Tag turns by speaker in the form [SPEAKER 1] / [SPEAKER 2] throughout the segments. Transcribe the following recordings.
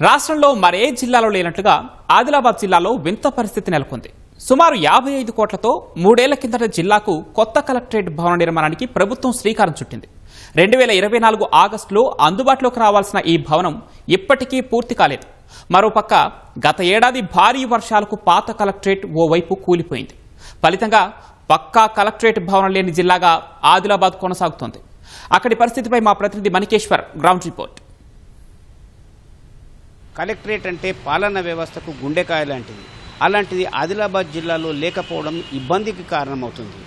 [SPEAKER 1] రాష్ట్రంలో మరే జిల్లాలో లేనట్లుగా ఆదిలాబాద్ జిల్లాలో వింత పరిస్థితి నెలకొంది. సుమారు 55 కోట్లతో 3 ఏళ్ల కిందట జిల్లాకు కొత్త కలెక్టరేట్ భవన నిర్మాణానికి ప్రభుత్వం శ్రీకారం చుట్టింది. 2024 ఆగస్టులో అందుబాటులోకి రావాల్సిన ఈ భవనం ఇప్పటికీ పూర్తి కాలేదు. మరోపక్క గత ఏడాది భారీ వర్షాలకు పాత కలెక్టరేట్ ఓవైపు కూలిపోయింది. ఫలితంగా పక్కా కలెక్టరేట్ భవనం లేని జిల్లాగా ఆదిలాబాద్ కొనసాగుతోంది. అక్కడి పరిస్థితిపై మా ప్రతినిధి మణికేశ్వర్ గ్రౌండ్ రిపోర్ట్.
[SPEAKER 2] కలెక్టరేట్ అంటే పాలనా వ్యవస్థకు గుండెకాయ లాంటిది. అలాంటిది ఆదిలాబాద్ జిల్లాలో లేకపోవడం ఇబ్బందికి కారణమవుతుంది.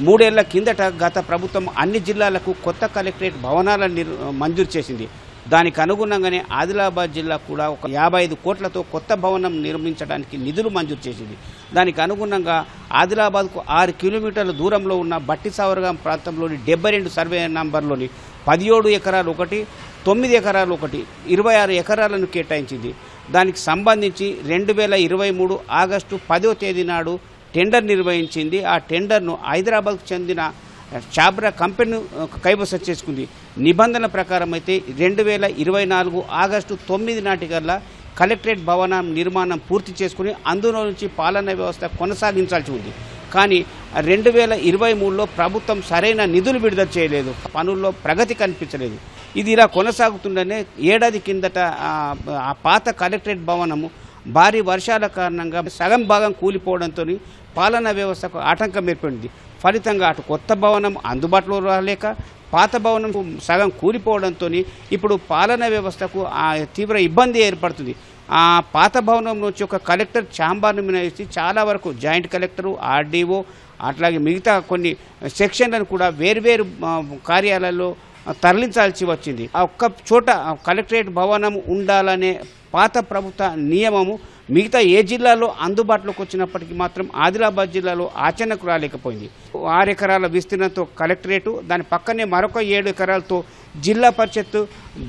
[SPEAKER 2] 3 ఏళ్ల కిందట గత ప్రభుత్వం అన్ని జిల్లాలకు కొత్త కలెక్టరేట్ భవనాలను మంజూరు చేసింది. దానికి అనుగుణంగానే ఆదిలాబాద్ జిల్లా కూడా ఒక 55 కోట్లతో కొత్త భవనం నిర్మించడానికి నిధులు మంజూరు చేసింది. దానికి అనుగుణంగా ఆదిలాబాద్కు 6 కిలోమీటర్ల దూరంలో ఉన్న బట్టిసావర్గాం ప్రాంతంలోని 72 సర్వే నంబర్లోని 17 ఎకరాలు ఒకటి, 9 ఎకరాలు ఒకటి, 26 ఎకరాలను కేటాయించింది. దానికి సంబంధించి 2023 ఆగస్టు 10వ తేదీ నాడు టెండర్ నిర్వహించింది. ఆ టెండర్ను హైదరాబాద్కు చెందిన చాబ్రా కంపెనీ కైవసం చేసుకుంది. నిబంధనల ప్రకారం అయితే 2024 ఆగస్టు 9 నాటికల్లా కలెక్టరేట్ భవనం నిర్మాణం పూర్తి చేసుకుని అందులో నుంచి పాలనా వ్యవస్థ కొనసాగించాల్సి ఉంది. కానీ 2023లో ప్రభుత్వం సరైన నిధులు విడుదల చేయలేదు. పనుల్లో ప్రగతి కనిపించలేదు. ఇది ఇలా కొనసాగుతుండనే ఏడాది కిందట ఆ పాత కలెక్టరేట్ భవనము భారీ వర్షాల కారణంగా సగం భాగం కూలిపోవడంతో పాలనా వ్యవస్థకు ఆటంకం ఏర్పడింది. ఫలితంగా అటు కొత్త భవనం అందుబాటులో రాలేక పాత భవనం సగం కూలిపోవడంతో ఇప్పుడు పాలనా వ్యవస్థకు తీవ్ర ఇబ్బంది ఏర్పడుతుంది. ఆ పాత భవనం నుంచి ఒక కలెక్టర్ ఛాంబర్ను మినహాయిస్తే చాలా వరకు జాయింట్ కలెక్టరు, ఆర్డీఓ అట్లాగే మిగతా కొన్ని సెక్షన్లను కూడా వేర్వేరు కార్యాలయాల్లో తరలించాల్సి వచ్చింది. ఆ ఒక్క చోట కలెక్టరేట్ భవనం ఉండాలనే పాత ప్రభుత్వ నియమము మిగతా ఏ జిల్లాలో అందుబాటులోకి వచ్చినప్పటికీ మాత్రం ఆదిలాబాద్ జిల్లాలో ఆచరణకు రాలేకపోయింది. 6 ఎకరాల విస్తీర్ణంతో కలెక్టరేటు, దాని పక్కనే మరొక 7 ఎకరాలతో జిల్లా పరిషత్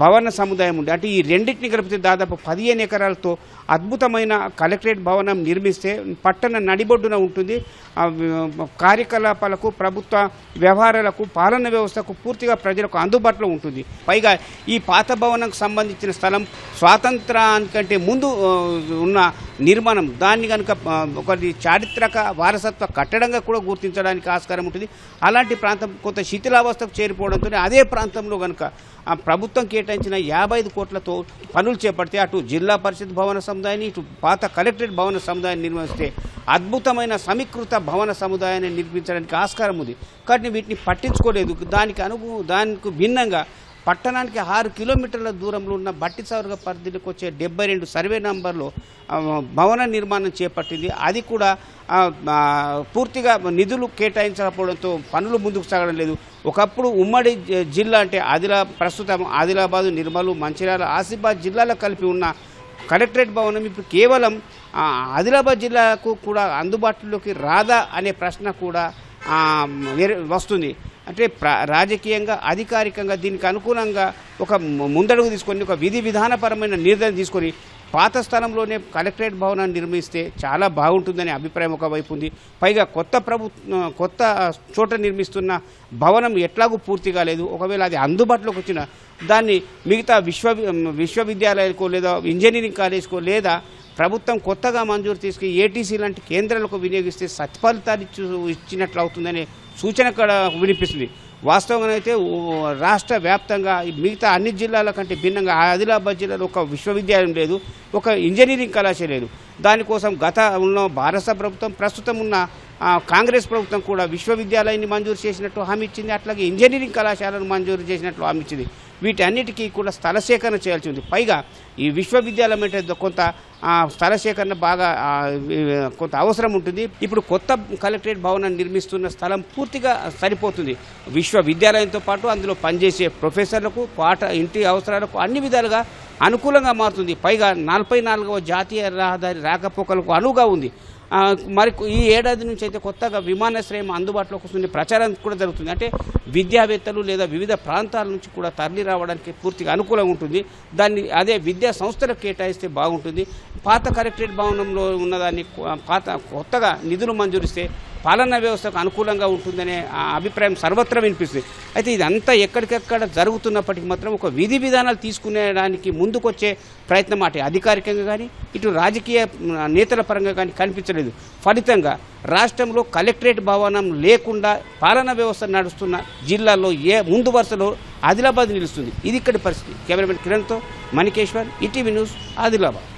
[SPEAKER 2] భవన సముదాయం ఉంది. అంటే ఈ రెండింటిని కలిపితే దాదాపు 15 ఎకరాలతో అద్భుతమైన కలెక్టరేట్ భవనం నిర్మిస్తే పట్టణ నడిబొడ్డున ఉంటుంది. కార్యకలాపాలకు, ప్రభుత్వ వ్యవహారాలకు, పాలన వ్యవస్థకు పూర్తిగా ప్రజలకు అందుబాటులో ఉంటుంది. పైగా ఈ పాత భవనంకు సంబంధించిన స్థలం స్వాతంత్రానికంటే ముందు ఉన్న నిర్మాణం. దాన్ని కనుక ఒకటి చారిత్రక వారసత్వ కట్టడంగా కూడా గుర్తించడానికి ఆస్కారం ఉంటుంది. అలాంటి ప్రాంతం కొంత శిథిలావస్థకు చేరిపోవడంతో అదే ప్రాంతంలో కనుక ప్రభుత్వం కేటాయించిన 55 కోట్లతో పనులు చేపడితే అటు జిల్లా పరిషత్ భవన సముదాయాన్ని, ఇటు పాత కలెక్టరేట్ భవన సముదాయాన్ని నిర్మిస్తే అద్భుతమైన సమీకృత భవన సముదాయాన్ని నిర్మించడానికి ఆస్కారం ఉంది. కానీ వీటిని పట్టించుకోలేదు. దానికి భిన్నంగా పట్టణానికి 6 కిలోమీటర్ల దూరంలో ఉన్న బట్టిసావర్గ పరిధిలోకి వచ్చే 72 సర్వే నంబర్లో భవన నిర్మాణం చేపట్టింది. అది కూడా పూర్తిగా నిధులు కేటాయించకపోవడంతో పనులు ముందుకు సాగడం లేదు. ఒకప్పుడు ఉమ్మడి జిల్లా అంటే ప్రస్తుతం ఆదిలాబాదు, నిర్మల్, మంచిర్యాల, ఆసిఫాబాద్ జిల్లాలో కలిపి ఉన్న కలెక్టరేట్ భవనం ఇప్పుడు కేవలం ఆదిలాబాద్ జిల్లాకు కూడా అందుబాటులోకి రాదా అనే ప్రశ్న కూడా వస్తుంది. అంటే రాజకీయంగా, అధికారికంగా దీనికి అనుకూలంగా ఒక ముందడుగు తీసుకొని ఒక విధి విధానపరమైన నిర్ణయం తీసుకొని పాత స్థలంలోనే కలెక్టరేట్ భవనాన్ని నిర్మిస్తే చాలా బాగుంటుందనే అభిప్రాయం ఒకవైపు ఉంది. పైగా కొత్త చోట నిర్మిస్తున్న భవనం ఎట్లాగూ పూర్తి కాలేదు. ఒకవేళ అది అందుబాటులోకి వచ్చిన దాన్ని మిగతా విశ్వవిద్యాలయాలకు లేదా ఇంజనీరింగ్ కాలేజ్కో లేదా ప్రభుత్వం కొత్తగా మంజూరు తీసుకుని ఏటీసీ లాంటి కేంద్రాలకు వినియోగిస్తే సత్ఫలితాలు ఇచ్చినట్లు అవుతుందనే సూచన కూడా వినిపిస్తుంది. వాస్తవంగా అయితే రాష్ట్ర వ్యాప్తంగా మిగతా అన్ని జిల్లాల కంటే భిన్నంగా ఆదిలాబాద్ జిల్లాలో ఒక విశ్వవిద్యాలయం లేదు, ఒక ఇంజనీరింగ్ కళాశాల లేదు. దానికోసం గతంలో భారత ప్రభుత్వం, ప్రస్తుతం ఉన్న కాంగ్రెస్ ప్రభుత్వం కూడా విశ్వవిద్యాలయాన్ని మంజూరు చేసినట్టు హామీ ఇచ్చింది. అట్లాగే ఇంజనీరింగ్ కళాశాలను మంజూరు చేసినట్లు హామీ ఇచ్చింది. వీటన్నిటికీ కూడా స్థల సేకరణ చేయాల్సి ఉంది. పైగా ఈ విశ్వవిద్యాలయం అంటే కొంత స్థల సేకరణ బాగా కొంత అవసరం ఉంటుంది. ఇప్పుడు కొత్త కలెక్టరేట్ భవనాన్ని నిర్మిస్తున్న స్థలం పూర్తిగా సరిపోతుంది. విశ్వవిద్యాలయంతో పాటు అందులో పనిచేసే ప్రొఫెసర్లకు, ఇంటి అవసరాలకు అన్ని విధాలుగా అనుకూలంగా మారుతుంది. పైగా 44వ జాతీయ రహదారి రాకపోకలకు అనువుగా ఉంది. మరి ఈ ఏడాది నుంచి అయితే కొత్తగా విమానాశ్రయం అందుబాటులోకి వస్తుంది, ప్రచారం కూడా జరుగుతుంది. అంటే విద్యావేత్తలు లేదా వివిధ ప్రాంతాల నుంచి కూడా తరలి రావడానికి పూర్తిగా అనుకూలంగా ఉంటుంది. అదే విద్యా సంస్థలకు కేటాయిస్తే బాగుంటుంది. పాత కలెక్టరేట్ భవనంలో ఉన్నదాన్ని కొత్తగా నిధులు మంజూరిస్తే పాలనా వ్యవస్థకు అనుకూలంగా ఉంటుందనే అభిప్రాయం సర్వత్రా వినిపిస్తుంది. అయితే ఇదంతా ఎక్కడికెక్కడ జరుగుతున్నప్పటికీ మాత్రం ఒక విధి విధానాలు తీసుకునేడానికి ముందుకొచ్చే ప్రయత్నం అటు అధికారికంగా కానీ ఇటు రాజకీయ నేతల పరంగా కానీ కనిపించలేదు. ఫలితంగా రాష్ట్రంలో కలెక్టరేట్ భవనం లేకుండా పాలనా వ్యవస్థ నడుస్తున్న జిల్లాలో ముందు వరుసలో ఆదిలాబాద్ నిలుస్తుంది. ఇది ఇక్కడి పరిస్థితి. కెమెరామెన్ కిరణ్తో మణికేశ్వర్, ఈటీవీ న్యూస్, ఆదిలాబాద్.